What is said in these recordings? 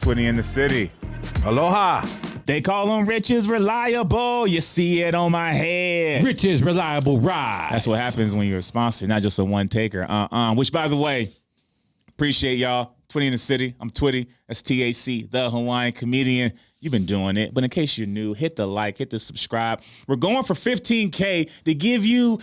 Twitty in the city. Aloha. They call him Rich is reliable. You see it on my head. Rich is reliable ride. That's what happens when you're a sponsor, not just a one taker. Which, by the way, appreciate y'all. Twitty in the city. I'm Twitty. That's T.H.C, the Hawaiian comedian. You've been doing it. But in case you're new, hit the like, hit the subscribe. We're going for 15K to give you,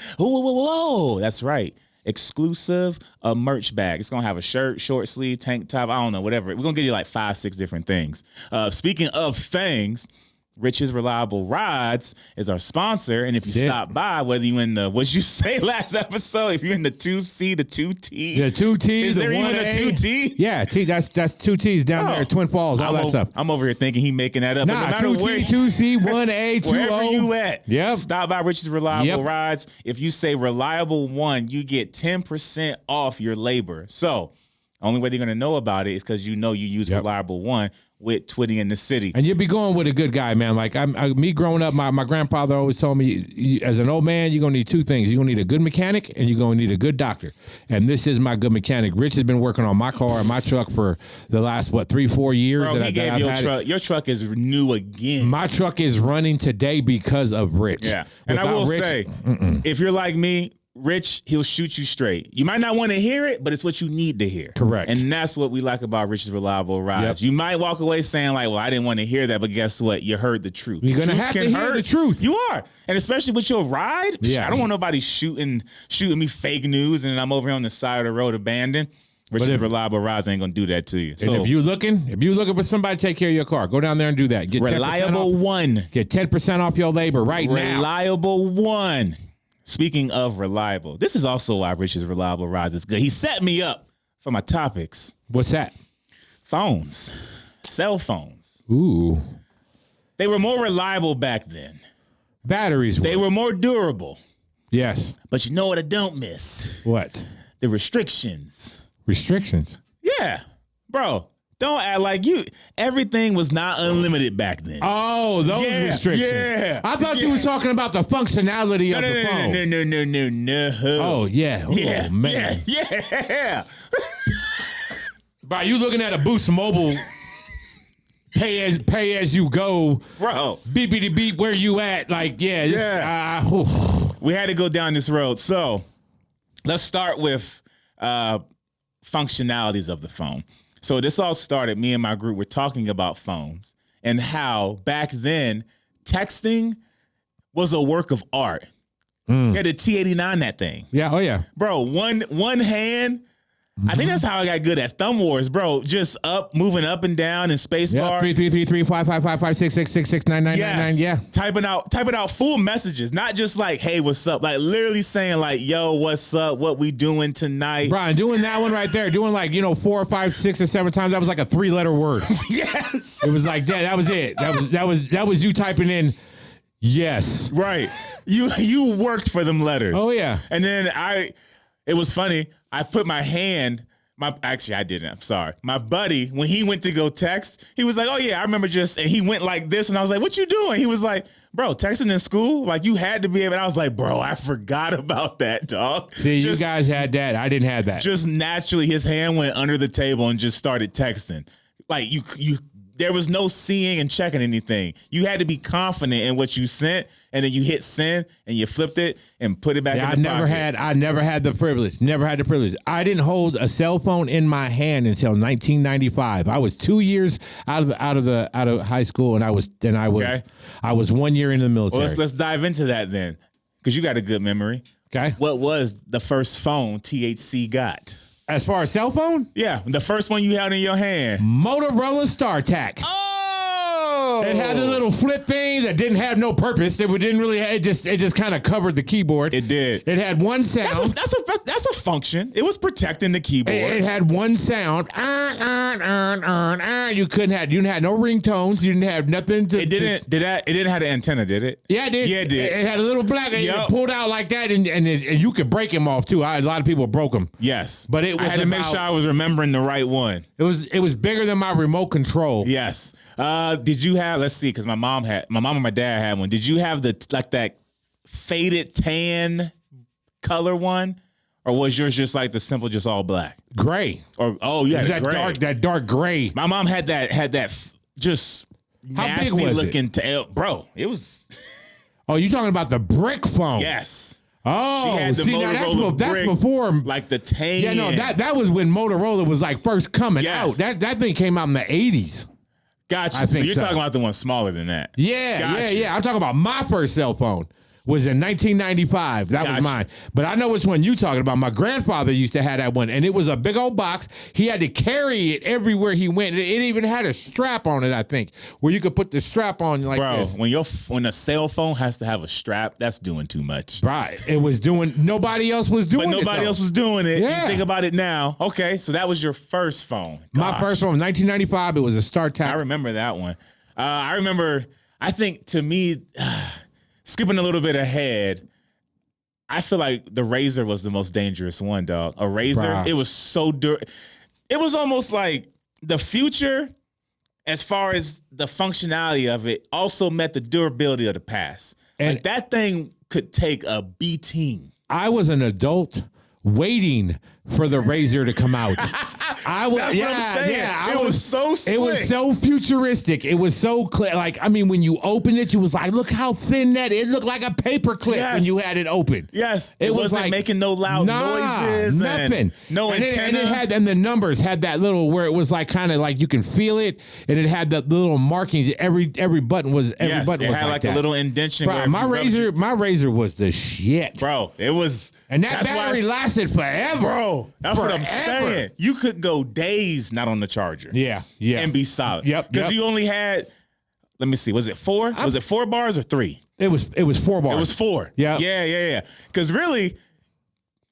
that's right, exclusive merch bag. It's going to have a shirt, short sleeve, tank top, I don't know, whatever. We're going to give you like 5-6 different things. Speaking of things, Rich's Reliable Rides is our sponsor. And if you stop by, whether you in the, what'd you say last episode? If you're in the 2C, the 2T. The 2T, is the there 1A. even a 2T? Yeah, T. That's 2 T's down there, Twin Falls, all that stuff. I'm over here thinking he making that up. Nah, but no matter 2T, 2C, 1A, 2O. Wherever you at, stop by Rich's Reliable Rides. If you say Reliable 1, you get 10% off your labor. So only way they're going to know about it is because you know you use Reliable 1 with Twitty in the city. And you'll be going with a good guy, man. Like me growing up, my grandfather always told me, as an old man, you're going to need two things. You're going to need a good mechanic and you're going to need a good doctor. And this is my good mechanic. Rich has been working on my car and my truck for the last, 3-4 years. Bro, he gave your truck. Your truck is new again. My truck is running today because of Rich. Yeah. And I will say, if you're like me, Rich, he'll shoot you straight. You might not want to hear it, but it's what you need to hear. Correct. And that's what we like about Rich's Reliable Rides. You might walk away saying like, well, I didn't want to hear that, but guess what? You heard the truth. You're going to have to hear the truth. You are. And especially with your ride. Yeah. I don't want nobody shooting me fake news and I'm over here on the side of the road abandoned. Rich's Reliable Rides ain't going to do that to you. So if you're looking for somebody to take care of your car, go down there and do that. Get Reliable 1. Get 10% off your labor now. Reliable 1. Speaking of reliable, this is also why Rich's Reliable Rides is good. He set me up for my topics. What's that? Phones. Cell phones. Ooh. They were more reliable back then. Batteries were. They were more durable. Yes. But you know what I don't miss? What? The restrictions. Restrictions? Yeah. Bro. Don't act like everything was not unlimited back then. Oh, those restrictions. Yeah. I thought you were talking about the functionality of the phone. No. Oh, yeah. Yeah. Oh, man. Yeah. Bro, you looking at a Boost Mobile pay as you go. Bro. Beepity beep where you at. Like, yeah. We had to go down this road. So let's start with functionalities of the phone. So this all started, me and my group were talking about phones and how back then texting was a work of art. You had a T89 that thing. Yeah, oh yeah. Bro, one hand, I think that's how I got good at Thumb Wars, bro. Just moving up and down in space bar. 333355556669999. Yeah. Typing out full messages, not just like, hey, what's up? Like literally saying like, yo, what's up? What we doing tonight? Brian, doing that one right there, doing like, 4 or 5, 6 or 7 times. That was like a 3-letter word. Yes. It was like that was it. That was you typing in yes. Right. You worked for them letters. Oh yeah. And then it was funny. I put my hand, actually I didn't, I'm sorry. My buddy, when he went to go text, he was like, oh yeah, I remember and he went like this and I was like, what you doing? He was like, bro, texting in school? Like you had to be able, and I was like, bro, I forgot about that, dog. See, you guys had that. I didn't have that. Just naturally, his hand went under the table and just started texting. Like there was no seeing and checking anything. You had to be confident in what you sent, and then you hit send, and you flipped it and put it back in the pocket. I never had the privilege. Never had the privilege. I didn't hold a cell phone in my hand until 1995. I was 2 years out of high school, and I was 1 year in the military. Well, let's dive into that then, because you got a good memory. Okay. What was the first phone T.H.C got? As far as cell phone? Yeah, the first one you held in your hand. Motorola StarTAC. Oh! It had a little flip thing that didn't have no purpose. It didn't really. It just kind of covered the keyboard. It did. It had one sound. That's a function. It was protecting the keyboard. It had one sound. You didn't have no ringtones. You didn't have nothing to. It didn't have an antenna, did it? Yeah, it did. Yeah, it did. It had a little black. Yep. It pulled out like that, and you could break him off too. A lot of people broke them. Yes, but I had to make sure I was remembering the right one. It was bigger than my remote control. Yes. Did you have? Let's see, because my mom and my dad had one. Did you have that faded tan color one? Or was yours just like the simple, just all black? Gray. Or you had gray. That dark gray. My mom had that just How nasty big was looking tail, bro. It was. Oh, you talking about the brick phone? Yes. Oh, She had the see, now Motorola that's brick, before. like the tan. Yeah, no, that was when Motorola was like first coming out. That thing came out in the 80s. Gotcha. So you're talking about the one smaller than that. Yeah. I'm talking about my first cell phone. Was in 1995. That was mine. But I know which one you talking about. My grandfather used to have that one, and it was a big old box. He had to carry it everywhere he went. It even had a strap on it, I think, where you could put the strap on like this. When a cell phone has to have a strap, that's doing too much. Right. It was doing. Nobody else was doing it. But nobody else was doing it. Yeah. You think about it now. Okay, so that was your first phone. My first phone, 1995. It was a StarTAC. I remember that one. I remember. I think to me. Skipping a little bit ahead, I feel like the Razr was the most dangerous one, dog. A Razr, it was so it was almost like the future, as far as the functionality of it, also met the durability of the past. And like that thing could take a beating. I was an adult waiting for the Razr to come out. I was, That's what I'm saying. It was so slick. It was so futuristic. It was so clear. Like, I mean, when you opened it, you was like, look how thin that is. It looked like a paper clip when you had it open. Yes. It wasn't like, making no loud noises. Nothing. No antenna. And the numbers had that little, where it was like kind of like you can feel it, and it had that little markings. Every button was it had like a little indentation. Bro, my Razr was the shit. Bro, it was. And that battery lasted forever. Bro, that's what I'm saying. You could go days not on the charger. Yeah. And be solid. Yep. Because you only had, let me see, was it 4? Was it 4 bars or 3? It was 4 bars. It was 4. Yeah. Because really,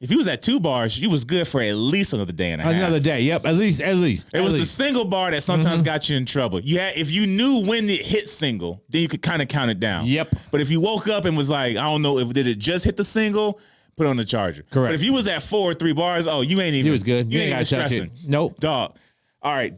if you was at 2 bars, you was good for at least another day and a half. Another day, yep. At least. It was the single bar that sometimes got you in trouble. If you knew when it hit single, then you could kind of count it down. Yep. But if you woke up and was like, I don't know, did it just hit the single? Put on the charger. Correct. But if you was at 4 or 3 bars, you ain't even. He was good. You ain't got to touch it. Nope. Dog. All right.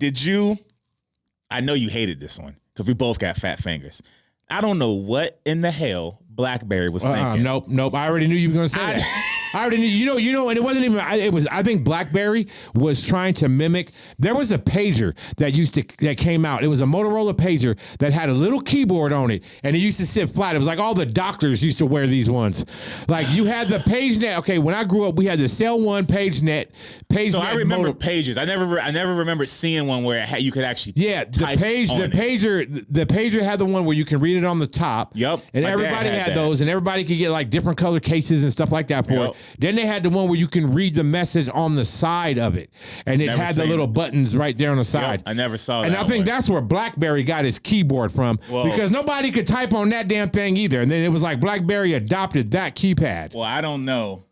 I know you hated this one because we both got fat fingers. I don't know what in the hell BlackBerry was thinking. Nope. I already knew you were going to say that. I already knew, you know, and it wasn't even, I think BlackBerry was trying to mimic, there was a pager that came out. It was a Motorola pager that had a little keyboard on it, and it used to sit flat. It was like all the doctors used to wear these ones. Like you had the PageNet. Okay, when I grew up, we had the Cell One PageNet. So I remember pagers. I never remember seeing one where you could actually type the pager had the one where you can read it on the top. Yep. And everybody had those, and everybody could get like different color cases and stuff like that for it. Then they had the one where you can read the message on the side of it, and it had the little buttons right there on the side. Yep, I never saw that. And I think that's where BlackBerry got his keyboard from, because nobody could type on that damn thing either. And then it was like BlackBerry adopted that keypad. Well, I don't know.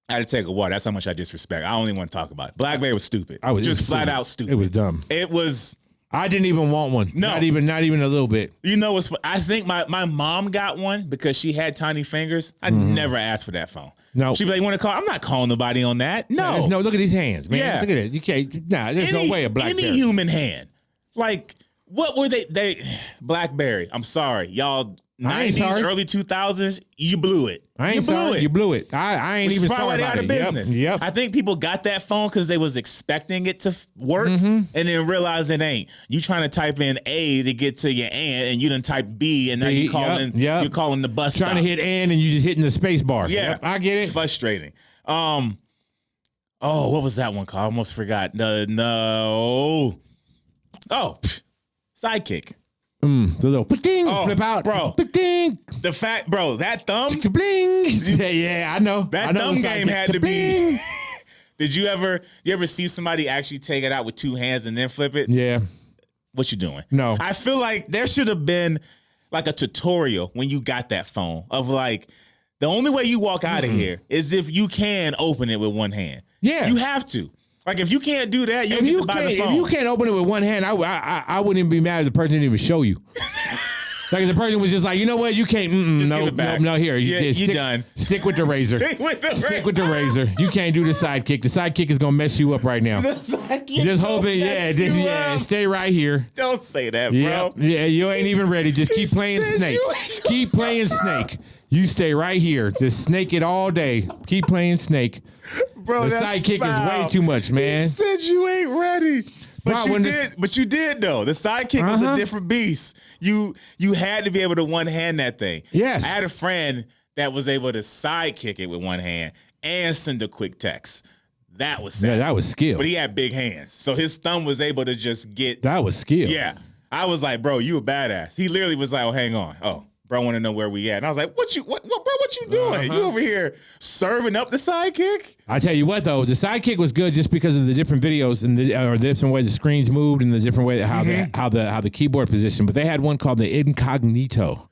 I had to take a water. That's how much I disrespect. I don't even want to talk about it. BlackBerry was stupid. Just flat out stupid. It was dumb. It was. I didn't even want one. No. Not even a little bit. You know what's? I think my mom got one because she had tiny fingers. I never asked for that phone. No. She'd be like, "You want to call?" I'm not calling nobody on that. No. No, look at these hands, man. Yeah. Look at it. You can't. There's no way a BlackBerry. Any human hand. Like, what were they BlackBerry. I'm sorry, y'all. 90s, early 2000s, you blew it. I ain't sorry. You blew it. I ain't even sorry about it. Out of business. Yep. I think people got that phone because they was expecting it to work and then realized it ain't. You trying to type in A to get to your and you done type B, and now you calling the bus trying stop. To hit and you just hitting the space bar. Yeah. Yep, I get it. Frustrating. What was that one called? I almost forgot. Sidekick. The little flip out, bro. Ding. The fact, bro, that thumb. Bling. Yeah, I know. That thumb game had to be. Did you ever see somebody actually take it out with 2 hands and then flip it? Yeah. What you doing? No. I feel like there should have been like a tutorial when you got that phone of like the only way you walk out of here is if you can open it with 1 hand. Yeah. You have to. Like, if you can't do that, you get to buy the phone. If you can't open it with 1 hand, I wouldn't even be mad if the person didn't even show you. Like, if the person was just like, you know what, you can't, no, here. You're done. Stick with the Razr. Stick with the Razr. You can't do the Sidekick. The Sidekick is going to mess you up right now. Just hope it, stay right here. Don't say that, bro. Yeah, you ain't even ready. Just keep playing Snake. Keep playing Snake. You stay right here. Just snake it all day. Keep playing snake. Bro, the sidekick is way too much, man. He said you ain't ready. But Bro, you did though. The sidekick was a different beast. You had to be able to one hand that thing. Yes. I had a friend that was able to sidekick it with one hand and send a quick text. That was sad. Yeah, that was skill. But he had big hands. So his thumb was able to just get. That was skill. Yeah. I was like, bro, you a badass. He literally was like, oh, hang on. Oh, bro, I want to know where we at. And I was like, what, bro, what you doing? You over here serving up the sidekick? I tell you what, though, the sidekick was good just because of the different videos and the different way the screens moved and the different way how the keyboard position. But they had one called the incognito.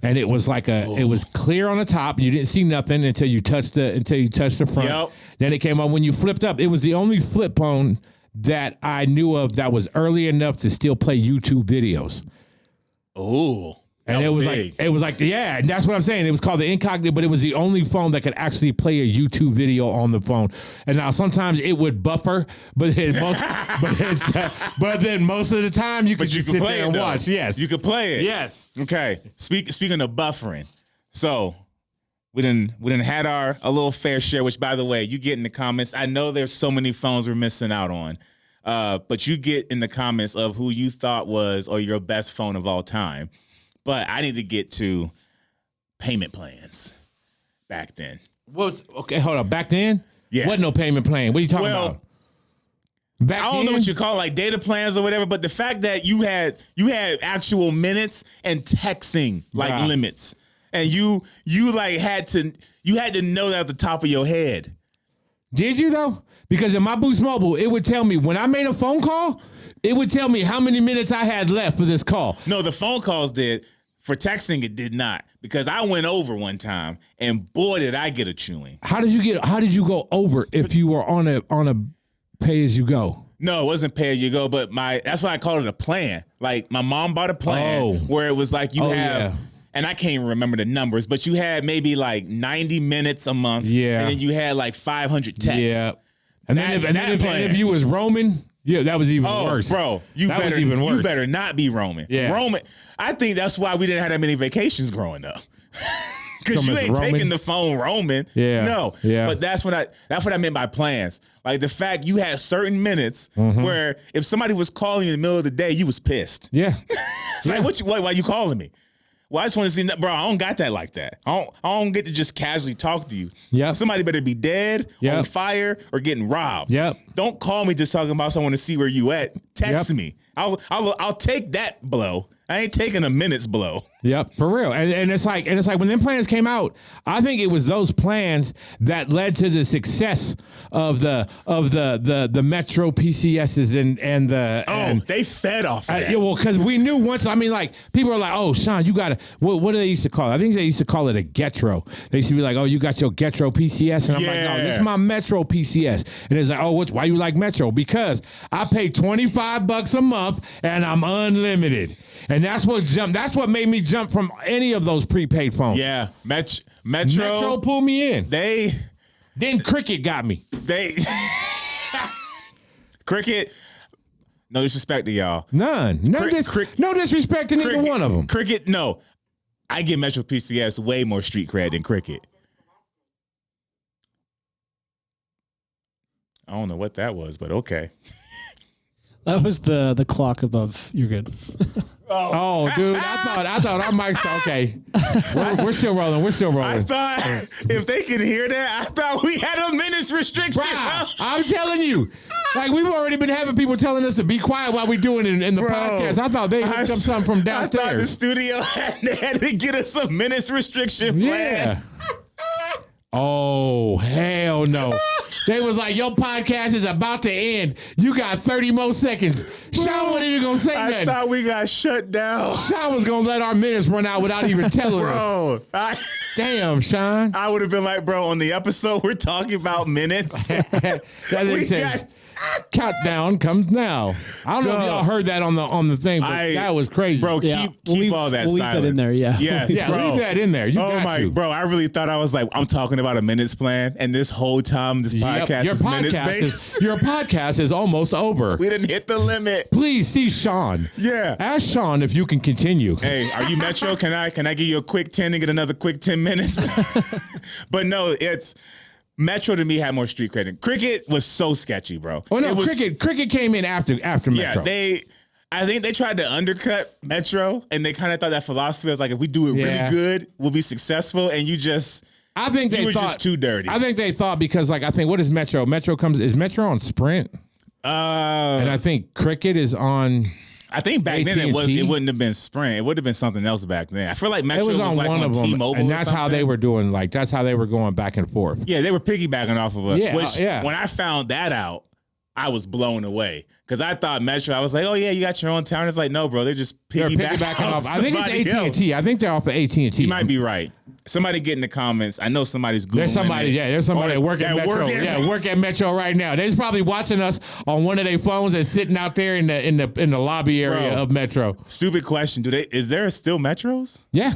And it was like it was clear on the top. You didn't see nothing until you touched the front. Yep. Then it came on when you flipped up. It was the only flip phone that I knew of that was early enough to still play YouTube videos. Oh. And it was like, and that's what I'm saying. It was called the incognito, but it was the only phone that could actually play a YouTube video on the phone. And now sometimes it would buffer, but then most of the time you could just sit there and watch. Yes, you could play it. Yes. Okay. Speaking of buffering, so we didn't had a little fair share. Which, by the way, you get in the comments. I know there's so many phones we're missing out on, but you get in the comments of who you thought was or your best phone of all time. But I need to get to payment plans back then. Okay, hold on. Back then? Yeah. Wasn't no payment plan. What are you talking about? Back I don't know what you call it, like data plans or whatever, but the fact that you had actual minutes and texting limits. And you had to know that at the top of your head. Did you though? Because in my Boost Mobile, it would tell me when I made a phone call, it would tell me how many minutes I had left for this call. No, the phone calls did. For texting, it did not. Because I went over one time, and boy, did I get a chewing. How did you go over if you were on a pay as you go? No, it wasn't pay as you go, but that's why I called it a plan. Like my mom bought a plan where it was like you have. Yeah. And I can't even remember the numbers, but you had maybe like 90 minutes a month. Yeah. And then you had like 500 texts. Yeah. And then if you was roaming, yeah, that was even worse. Bro, you better not be roaming. Yeah. Roaming. I think that's why we didn't have that many vacations growing up. Because you ain't taking the phone roaming. Yeah. No. Yeah. But that's what I meant by plans. Like the fact you had certain minutes where if somebody was calling you in the middle of the day, you was pissed. Yeah. It's like, why you calling me? Well, I just want to see, bro, I don't got that like that. I don't get to just casually talk to you. Yeah. Somebody better be dead, on fire, or getting robbed. Yep. Don't call me just talking about someone to see where you at. Text me. I'll take that blow. I ain't taking a minute's blow. Yep, for real. And it's like when them plans came out, I think it was those plans that led to the success of the Metro PCSs and they fed off of that. Yeah, well, because we knew once. I mean, like people are like, "Oh, Sean, you got what do they used to call it? I think they used to call it a Getro. They used to be like, "Oh, you got your Getro PCS," and I'm like, "No, this is my Metro PCS." And it's like, "Oh, why you like Metro?" Because I pay $25 a month and I'm unlimited. And that's what made me jump from any of those prepaid phones. Yeah, Metro pulled me in. Then Cricket got me. Cricket. No disrespect to y'all. None. No disrespect to neither one of them. Cricket. No, I give Metro PCS way more street cred than Cricket. I don't know what that was, but okay. That was the clock above. You're good. Oh, dude! I thought our mics. Okay, we're still rolling. I thought if they could hear that, I thought we had a minutes restriction. Bro, I'm telling you, like we've already been having people telling us to be quiet while we're doing it in the podcast. I thought they hooked up something from downstairs. I thought the studio had to get us a minutes restriction plan. Yeah. Oh hell no! They was like, your podcast is about to end. You got 30 more seconds. Sean wasn't even going to say nothing. I thought we got shut down. Sean was going to let our minutes run out without even telling us. Damn, Sean. I would have been like, bro, on the episode, we're talking about minutes. That makes sense. countdown comes now. I don't know if y'all heard that on the thing, but that was crazy. Bro, keep all that we'll silence. leave that in there, yeah. Yes, yeah, bro. leave that in there. You got to. Bro, I really thought I was like, I'm talking about a minutes plan, and this whole time this podcast is minutes based. Your podcast is almost over. We didn't hit the limit. Please see Sean. Yeah. Ask Sean if you can continue. Hey, are you Metro? Can I give you a quick 10 and get another quick 10 minutes? But no, it's Metro to me had more street credit. Cricket was so sketchy, bro. Oh no, Cricket came in after Metro. Yeah, I think they tried to undercut Metro, and they kind of thought that philosophy was like, if we do it really good, we'll be successful, and you just. I think they were thought just too dirty. I think they thought because like I think what is Metro? Is Metro on Sprint? And I think Cricket is on. I think back AT&T? then it wouldn't have been Sprint. It would have been something else back then. I feel like Metro was on like one of them, T-Mobile, and that's how they were doing. Like that's how they were going back and forth. Yeah, they were piggybacking off of it. Yeah, When I found that out, I was blown away because I thought Metro. I was like, oh yeah, you got your own town. It's like, no, bro, they're just piggybacking off. I think it's AT&T. I think they're off of AT&T. You might be right. Somebody get in the comments. I know somebody's Googling. There's somebody that work at Metro. Work at Metro right now. They're probably watching us on one of their phones and sitting out there in the lobby area of Metro. Stupid question. Is there still Metros? Yeah.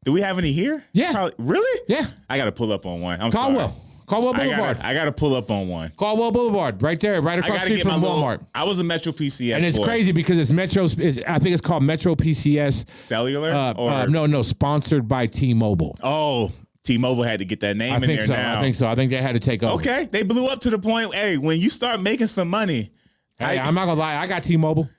Do we have any here? Yeah. Probably. Really? Yeah. I got to pull up on one. Caldwell Boulevard. I got to pull up on one. Caldwell Boulevard, right there, right across the street from Walmart. I was a Metro PCS, and it's crazy because it's Metro. I think it's called Metro PCS Cellular. No, sponsored by T-Mobile. Oh, T-Mobile had to get that name in there now. I think so. I think they had to take over. Okay, they blew up to the point. Hey, when you start making some money, I'm not gonna lie. I got T-Mobile.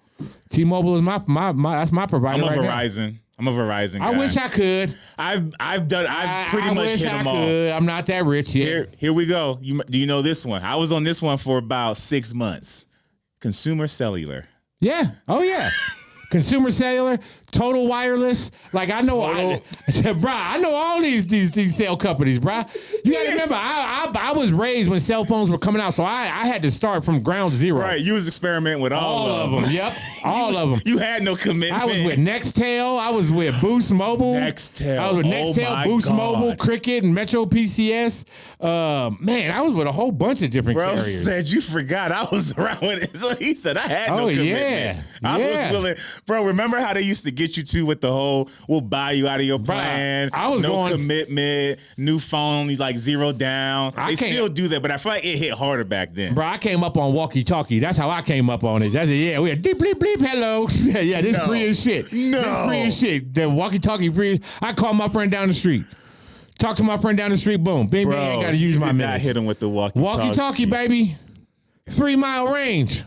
T-Mobile is my that's my provider. I'm a Verizon. I'm a Verizon guy. I wish I could. I've pretty much hit them all. I'm not that rich yet. Here we go. Do you know this one? I was on this one for about 6 months. Consumer Cellular. Yeah. Oh yeah. Consumer Cellular, Total Wireless. Like I know, I know all these cell companies, bro. You got to remember, I was raised when cell phones were coming out, so I had to start from ground zero. Right, you was experimenting with all of them. Yep, all of them. You had no commitment. I was with Nextel. I was with Boost Mobile. I was with Nextel, Boost Mobile, Cricket, and Metro PCS. Man, I was with a whole bunch of different carriers. Bro said you forgot I was around with it. So he said I had no commitment. Yeah. I was willing. Bro, remember how they used to get you to with the whole, we'll buy you out of your plan. I was no commitment, new phone, like zero down. They still do that, but I feel like it hit harder back then. Bro, I came up on walkie-talkie. That's how I came up on it. That's it. Yeah, we had deep, bleep, bleep, hello. Yeah, this free as shit. This free as shit. The walkie-talkie free. I called my friend down the street. Talk to my friend down the street, boom. Bing, bing, ain't got to use my minutes. I hit him with the walkie-talkie. Walkie-talkie, baby. 3 mile range.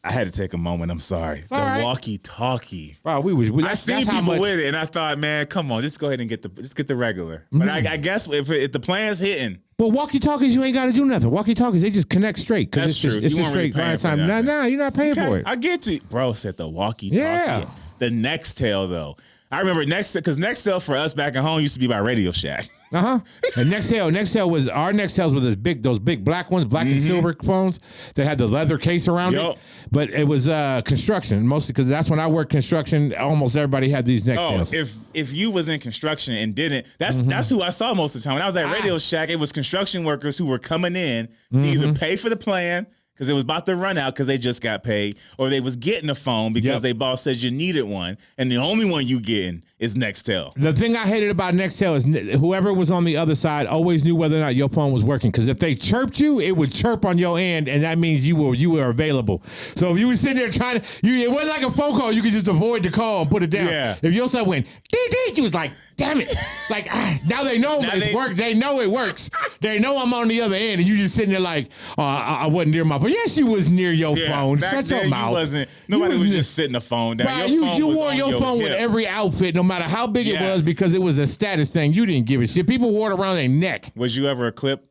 I had to take a moment. I'm sorry. Walkie-talkie. Wow, I seen people with it, and I thought, man, come on, just go ahead and get the regular. Mm-hmm. But I guess if the plan's hitting. Well, walkie-talkies, you ain't got to do nothing. Walkie-talkies, they just connect straight. That's true. It's just straight line time. Nah, you're not paying for it. I get to. Bro said the walkie-talkie. Yeah. The Nextel, though. I remember because Nextel for us back at home used to be by Radio Shack. And Nextel was our Nextels were those big black ones, black and silver phones that had the leather case around it. But it was construction mostly because that's when I worked construction. Almost everybody had these Nextels. Oh, if you was in construction and didn't, that's who I saw most of the time. When I was at Radio Shack, it was construction workers who were coming in to either pay for the plan because it was about to run out because they just got paid, or they was getting a phone because their boss said you needed one, and the only one you getting is Nextel. The thing I hated about Nextel is whoever was on the other side always knew whether or not your phone was working, because if they chirped you, it would chirp on your end, and that means you were available. So if you were sitting there trying to, it wasn't like a phone call. You could just avoid the call and put it down. Yeah. If your son went, dee, you was like, damn it. Like, now they know it works. They know it works. They know I'm on the other end, and you just sitting there like, I wasn't near my phone. Yes, you was near your phone. Shut your mouth. Nobody was just sitting the phone down. Right, you wore your phone with every outfit, no matter how big it was, because it was a status thing. You didn't give a shit. People wore it around their neck. Was you ever a clip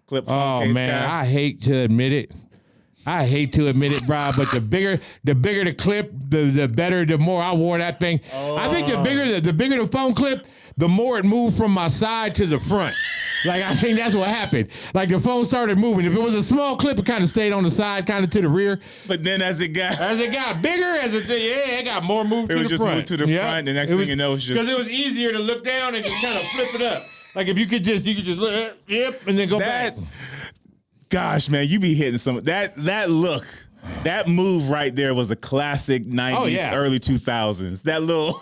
phone case man, guy? I hate to admit it. Bro, but the bigger the clip, the better, the more I wore that thing. I think the bigger the phone clip, the more it moved from my side to the front. Like, I think that's what happened. Like, the phone started moving. If it was a small clip, it kind of stayed on the side, kind of to the rear. But then as it got bigger, it got more moved to the front. It was just moved to the front. The next thing you know, it's just... Because it was easier to look down and just kind of flip it up. Like, if you could just look, and then go back. Gosh, man, you be hitting some that look. That move right there was a classic 90s, early 2000s. That little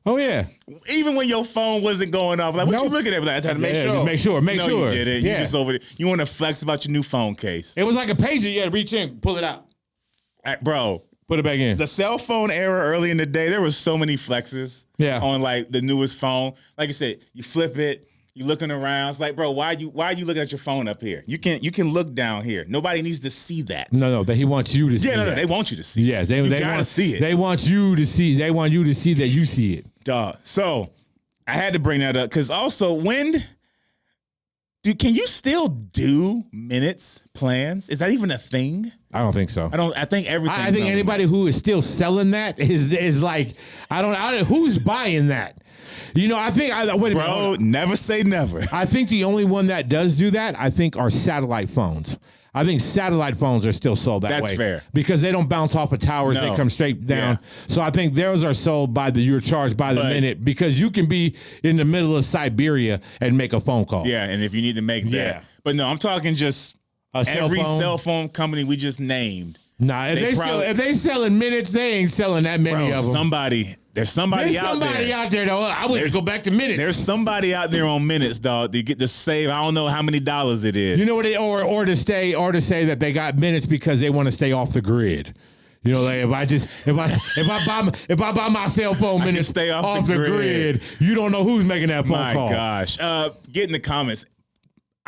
Oh yeah. even when your phone wasn't going off, like what you looking at? Like, I had to make sure. Make no, sure. You did it. Yeah. You just over there. You want to flex about your new phone case. It was like a pager. You had to reach in, pull it out. Bro. Put it back in. The cell phone era early in the day, there was so many flexes on like the newest phone. Like I said, you flip it, you looking around. It's like, bro, why are you looking at your phone up here? You can look down here. Nobody needs to see that. No, he wants you to see it. No, they want you to see it. Yeah, they gotta see it. They want you to see. They want you to see that you see it. Dog. So I had to bring that up because also can you still do minutes plans? Is that even a thing? I don't think so. I think everything. I think anybody who is still selling that is like I don't who's buying that. You know, I think wait a minute. Bro, never say never. I think the only one that does do that, I think, are satellite phones. I think satellite phones are still sold that way. That's fair. Because they don't bounce off of towers, they come straight down. Yeah. So I think those are sold you're charged by the minute because you can be in the middle of Siberia and make a phone call. Yeah, and if you need to make that. Yeah. But no, I'm talking just every cell phone company we just named. Nah, if they selling minutes, they ain't selling that many of them. There's somebody out there though. I wouldn't go back to minutes. There's somebody out there on minutes, dog. To get to save, I don't know how many dollars it is. You know what? Or to say that they got minutes because they want to stay off the grid. You know, like if I buy my cell phone minutes stay off the grid, you don't know who's making that phone call. My gosh, get in the comments.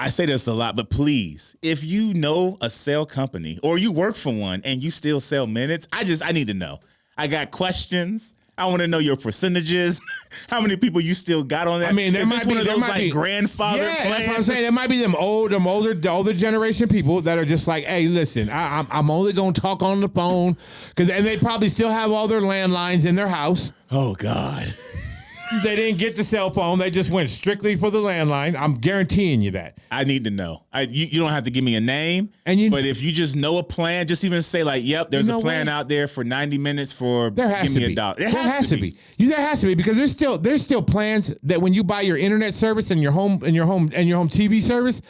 I say this a lot, but please, if you know a cell company or you work for one and you still sell minutes, I need to know. I got questions. I want to know your percentages. How many people you still got on that? I mean, is this one of those like grandfather plans? That's what I'm saying. There might be the older generation people that are just like, hey, listen, I'm only gonna talk on the phone and they probably still have all their landlines in their house. Oh God. They didn't get the cell phone. They just went strictly for the landline. I'm guaranteeing you that. I need to know. You don't have to give me a name, but if you just know a plan, just even say like, "Yep, there's a plan out there for 90 minutes for give me $1." There has to be. There has to be because there's still plans that when you buy your internet service and your home TV service.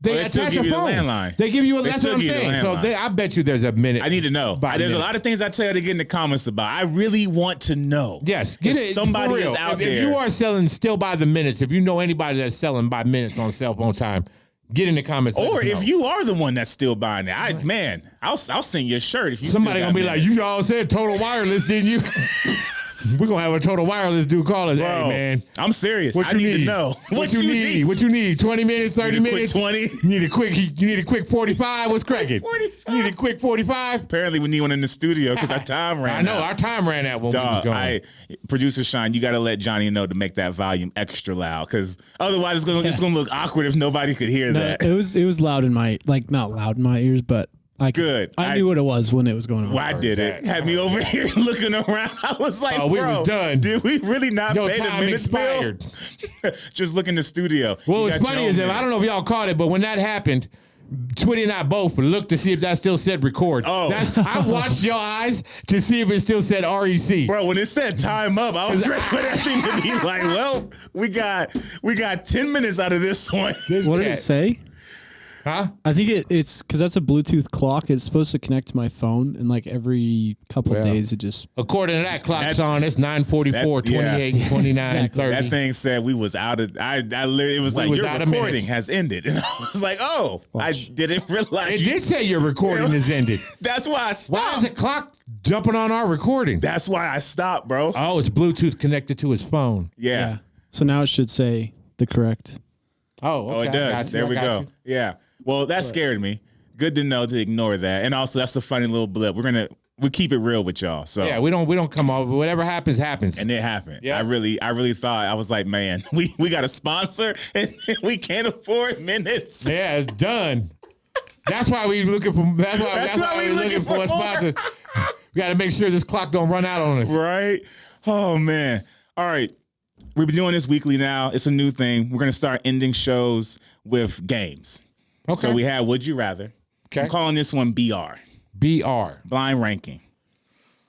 They attach a phone. Landline. They give you a. That's what I'm saying. So I bet you there's a minute. I need to know. There's a lot of things I tell you to get in the comments about. I really want to know. Yes, get it. Somebody is out there. If you are selling still by the minutes, if you know anybody that's selling by minutes on cell phone time, get in the comments. Or if you are the one that's still buying it, I'll send you a shirt if you. Somebody gonna be like, you all said Total Wireless, didn't you? We're going to have a Total Wireless dude call us. Bro, hey, man. I'm serious. I need to know. What you need? What you need? 20 minutes, 30 minutes? 20? You need a quick 45? What's cracking? 45. You need a quick 45? Apparently we need one in the studio because our time ran out. I know. Our time ran out when we was going. Producer Sean, you got to let Johnny know to make that volume extra loud because otherwise it's going to look awkward if nobody could hear that. It was loud in my, not loud in my ears, but I knew what it was when it was going on. Well, I did it. Had me over here looking around. I was like, we was done. Did we really not pay the minutes bill? Just look in the studio. Well, what's funny is I don't know if y'all caught it, but when that happened, Twitty and I both looked to see if that still said record. I watched your eyes to see if it still said REC. Bro, when it said time up, I was ready for that thing to be like, well, we got 10 minutes out of this one. What did it say? Huh? I think it's because that's a Bluetooth clock. It's supposed to connect to my phone, and like every couple of days, it just. According to that clock's on, it's 9:44, 28, 29, exactly. 30. That thing said we was out of. I literally, it was like your recording has ended, and I was like, oh, I didn't realize. It did say your recording has ended. That's why I stopped. Why is the clock jumping on our recording? That's why I stopped, bro. Oh, it's Bluetooth connected to his phone. Yeah. So now it should say the correct. Oh, okay. Oh, it does. There we go. Yeah. Well, that scared me. Good to know to ignore that. And also, that's a funny little blip. We keep it real with y'all. So yeah, we don't come off. Whatever happens, happens. And it happened. Yeah. I really thought, I was like, man, we got a sponsor and we can't afford minutes. Yeah, it's done. That's why we looking for. That's why we looking for a sponsor. We got to make sure this clock don't run out on us. Right. Oh man. All right. We've been doing this weekly now. It's a new thing. We're gonna start ending shows with games. Okay. So we had Would You Rather. Okay. I'm calling this one BR. BR. Blind ranking.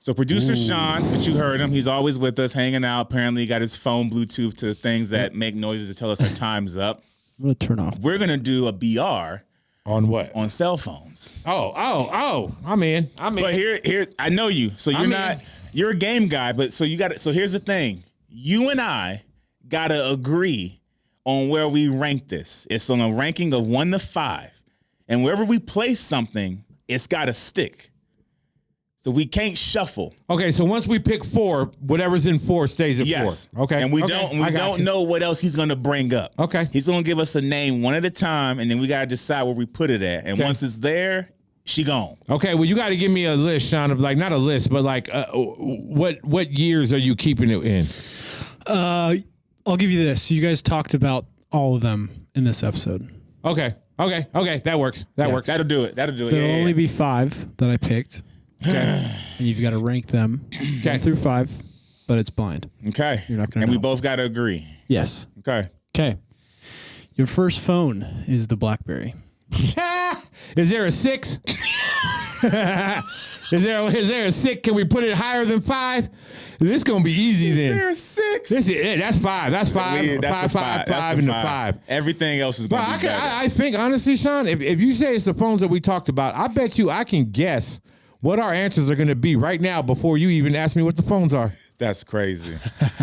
So producer Sean, but you heard him. He's always with us, hanging out. Apparently he got his phone Bluetooth to things that make noises to tell us our time's up. I'm gonna turn off. We're gonna do a BR On what? on cell phones. Oh. I'm in. But here, I know you. So you're a game guy, but so you got it. So here's the thing. You and I gotta agree on where we rank this. It's on a ranking of 1 to 5. And wherever we place something, it's gotta stick. So we can't shuffle. Okay, so once we pick 4, whatever's in 4 stays at 4. Okay. And we okay. don't know what else he's gonna bring up. Okay. He's gonna give us a name one at a time, and then we gotta decide where we put it at. And Okay. once it's there, she gone. Okay, well, you got to give me a list, Sean, of like, not a list, but like what years are you keeping it in? I'll give you this. You guys talked about all of them in this episode. Okay. That works. That works. That'll do it. There'll Yeah. only be 5 that I picked. Okay. And you've got to rank them 1 through 5, but it's blind. Okay. You're not gonna and we know. both gotta agree. Yes. Okay. Okay. Your first phone is the BlackBerry. Is there a 6? Is there a 6? Can we put it higher than 5? This is gonna be easy then. There's 6. This is it. That's 5. That's 5. That's Five, That's and a 5. Everything else is gonna Bro, be better. I think honestly, Sean, if you say it's the phones that we talked about, I bet you I can guess what our answers are going to be right now before you even ask me what the phones are. That's crazy.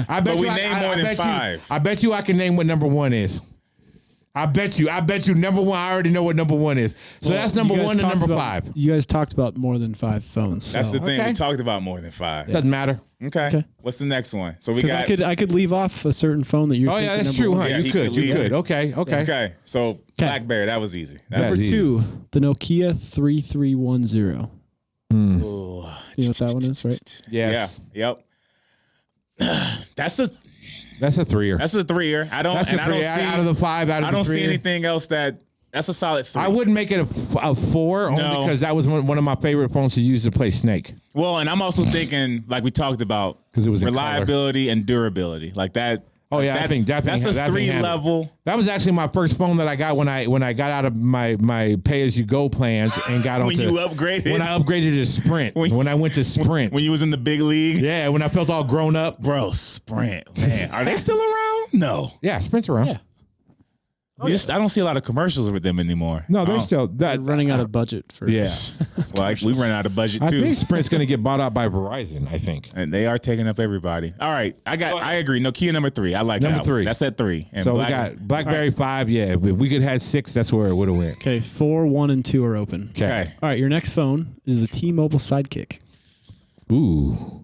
I bet But we you named more than 5. I bet you I can name what number 1 is. I bet you number 1. I already know what number 1 is. So that's number 1 and number 5. You guys talked about more than 5 phones. That's so. the thing. Okay. We talked about more than 5. Doesn't matter. Okay. What's the next one? So we 'Cause got. I could leave off a certain phone that you're. Oh yeah, thinking that's number true, one. huh? Yeah, You he could. could You leave could. it. Okay. Okay. So BlackBerry, that was easy. That's Number easy. 2, the Nokia 3310. Ooh. You know what that one is, right? Yes. Yeah. Yep. That's a 3-er. That's a 3-er. I don't. That's a and I don't 3 see. out of the 5. Out of I the don't 3. see anything else that. That's a solid 3. I wouldn't make it a 4 only No. because that was one of my favorite phones to use to play Snake. Well, and I'm also thinking, like we talked about, 'Cause it was in reliability and durability, like that. Oh yeah, that's, I think that that's thing, a that thing 3 handled. level. That was actually my first phone that I got when I got out of my pay as you go plans and got When onto you upgraded? when I upgraded to Sprint when I went to Sprint When you was in the big league, yeah, when I felt all grown up. bro. Sprint, man, are they still around? No. Yeah, Sprint's around. Yeah. I don't see a lot of commercials with them anymore. No, they're Oh. still They're that. running out of budget for. Yeah, Well, we ran out of budget I too, think Sprint's going to get bought out by Verizon. I think. and they are taking up everybody. All right, I agree. Nokia number 3. I like Number that 3. One. That's at 3. And So we got BlackBerry 5. Yeah, if we could have 6. That's where it would have went. Okay, 4, 1, and 2 are open. Okay. All right, your next phone is the T-Mobile Sidekick. Ooh,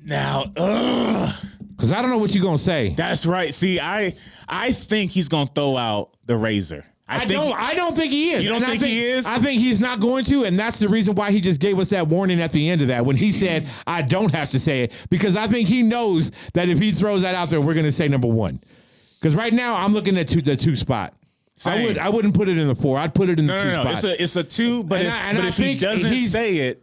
Now, because I don't know what you're going to say. that's right. See, I think he's gonna throw out the Razr. I don't think he is. You don't And think he is? I think he's not going to, and that's the reason why he just gave us that warning at the end of that when he said, "I don't have to say it," because I think he knows that if he throws that out there, we're going to say number 1. Because right now I'm looking at the 2 spot. Same. I wouldn't put it in the 4. I'd put it in the 2 No. spot. It's a 2, but And I if he think doesn't he's- say it,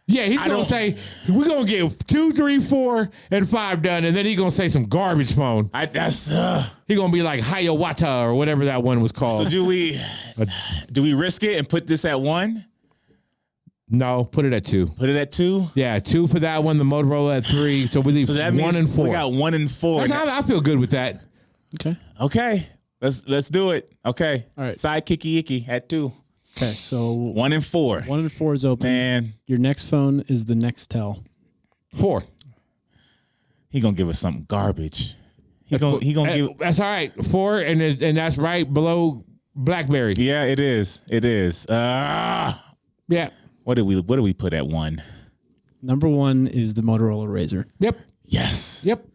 yeah, he's I gonna don't- say we're gonna get 2, 3, 4, and 5 done, and then he's gonna say some garbage phone. that's. He's gonna be like Hiawatha or whatever that one was So called. do we risk it and put this at 1? No, put it at 2. Put it at 2. Yeah, 2 for that one. The Motorola at 3. So we leave So that 1 means and 4. we got 1 and 4. I feel good with that. Okay. Okay, let's do it. Okay, All right. Sidekicky icky at 2. Okay, so 1 and 4. 1 and 4 is open. Man, Your next phone is the Nextel. 4. he gonna give us something garbage. He gonna give. That's all right. 4, and that's right below BlackBerry. Yeah, it is. It is. Yeah. What did we put at 1? Number 1 is the Motorola Razr. Yep. Yes. Yep.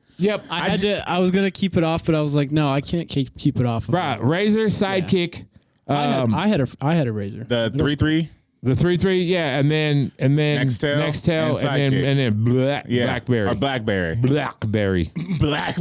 I was gonna keep it off, but I was like, no, I can't keep it off. Right. Razr, Sidekick. I had a Razr. The 3.3. The 3.3, yeah, and then Nextel and and then Yeah. BlackBerry. Or BlackBerry. BlackBerry. Black.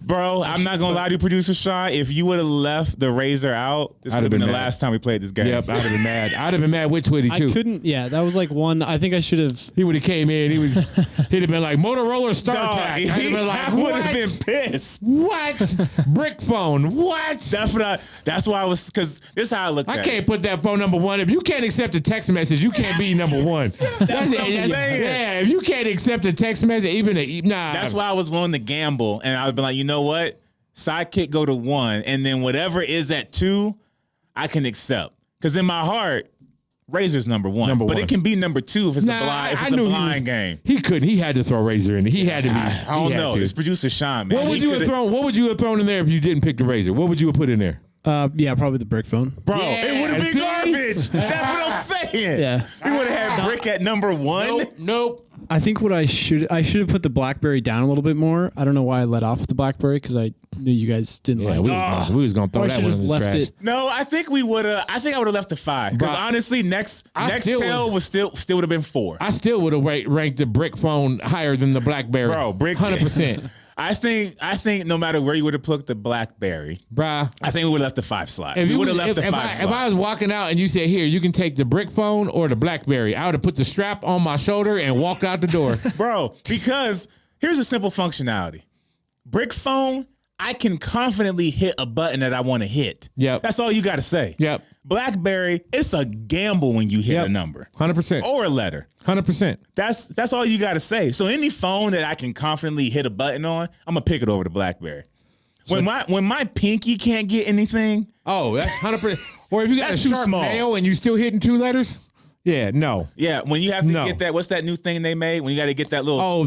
Bro, I'm not gonna lie to you, producer Sean. If you would have left the Razr out, this would have been the mad. last time we played this game. Yep, I'd have been mad. I'd have been mad with Twitty I too. couldn't. Yeah, that was like one. I think I should have. He would have came in. He'd have been like Motorola Star Dog, Attack. I'd have been like, I would have what? been pissed. What? Brick phone? What? That's why I was, because this is how I looked at I it. can't put that phone number 1. If you can't accept a text message, you can't be number 1. That's what I'm saying. Yeah, if you can't accept a text message, nah. That's why I was willing to gamble, and I would be like, you know what? Sidekick go to 1, and then whatever is at 2, I can accept. Because in my heart, Razr's number 1. But it can be number 2 if it's a blind game. He couldn't. He had to throw Razr in. He had to be. I don't know. It's producer Sean, man. What would you have thrown in there if you didn't pick the Razr? What would you have put in there? Yeah, probably the brick phone. Bro, it would have been garbage. That's what I'm saying. Yeah. We would have had brick at number 1. Nope. I think what I should have put the BlackBerry down a little bit more. I don't know why I let off with the BlackBerry because I knew you guys didn't like it. We was gonna throw that one in the left trash. it. No, I think we would have. I think I would have left the 5 because honestly, next tail was still would have been 4. I still would have ranked the brick phone higher than the BlackBerry. Bro, brick 100%. I think no matter where you would have put the BlackBerry, bruh, I think we would have left the 5 slot. We would have left the 5 slot. If I was walking out and you said, "Here, you can take the brick phone or the BlackBerry," I would have put the strap on my shoulder and walked out the door. Bro, because here's a simple functionality. Brick phone, I can confidently hit a button that I want to hit. Yep. That's all you got to say. Yep. BlackBerry, it's a gamble when you hit a number. 100%. Or a letter. 100%. That's all you got to say. So any phone that I can confidently hit a button on, I'm going to pick it over to BlackBerry. When my pinky can't get anything. Oh, that's 100%. Or if you got a sharp nail and you still hitting 2 letters. Yeah, no. Yeah, when you have to get that, what's that new thing they made? When you got to get that little... Oh,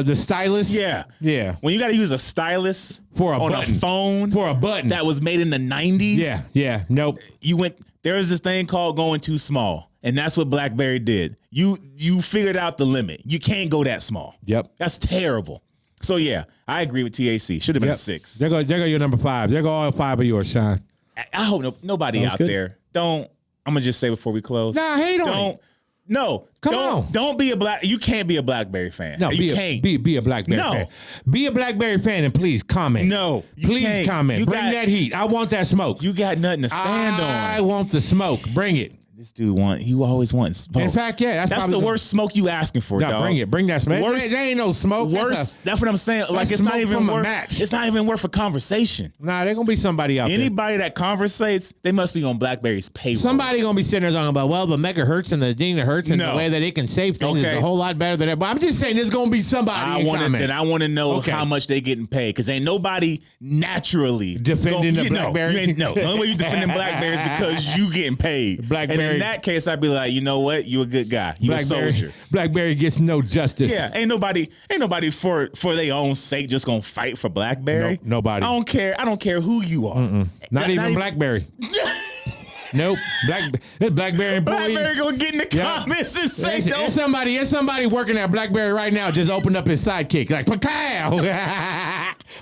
the stylus? Yeah. Yeah. When you got to use a stylus for a phone. For a button. That was made in the 90s. Yeah. Nope. There was this thing called going too small. And that's what BlackBerry did. You figured out the limit. You can't go that small. Yep. That's terrible. So, yeah, I agree with THC. Should have been a 6. There go your number 5. There go all 5 of yours, Sean. I hope nobody out there don't... I'm gonna just say before we close. Nah, hate on it. Don't be you can't be a BlackBerry fan. No, you can't be a BlackBerry fan. Be a BlackBerry fan and please comment. No, please comment. Bring that heat. I want that smoke. You got nothing to stand on. I want the smoke. Bring it. This dude always wants smoke. In fact, yeah, that's the worst smoke you asking for. No, dog. bring it. Bring that smoke. Worst, there ain't no smoke. Worse. That's what I'm saying. Like it's not even worth. It's not even worth a conversation. Nah, there's gonna be somebody out Anybody that conversates, they must be on BlackBerry's payroll. Somebody gonna be sitting there talking about, well, the megahertz and the gigahertz and the way that it can save things is a whole lot better than that. But I'm just saying, there's gonna be somebody. I want to know how much they getting paid because ain't nobody naturally defending the BlackBerry. No, the only way you defending BlackBerry is because you getting paid. BlackBerry. And in that case, I'd be like, you know what? You a good guy. You a soldier. BlackBerry gets no justice. Yeah, ain't nobody for their own sake just gonna fight for BlackBerry. No, nobody. I don't care who you are. Not even BlackBerry. Nope. BlackBerry employee. BlackBerry gonna get in the comments and say, "There's somebody working at BlackBerry right now. Just opened up his sidekick like Pacow,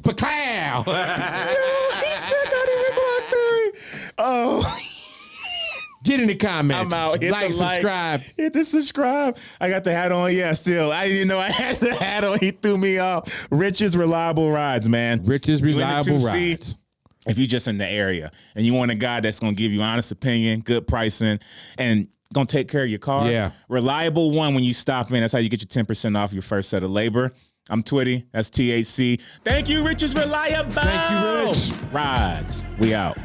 Pacow." He said not even BlackBerry. Oh. Get in the comments. I'm out. Subscribe. Hit the subscribe. I got the hat on. Yeah, still. I didn't even know I had the hat on. He threw me off. Rich's Reliable Rides, man. Rich's Reliable Rides. If you're just in the area and you want a guy that's going to give you honest opinion, good pricing, and going to take care of your car. Reliable One when you stop in. That's how you get your 10% off your first set of labor. I'm Twitty. That's THC. Thank you, Rich's Reliable. Thank you, Rich. Rides. We out.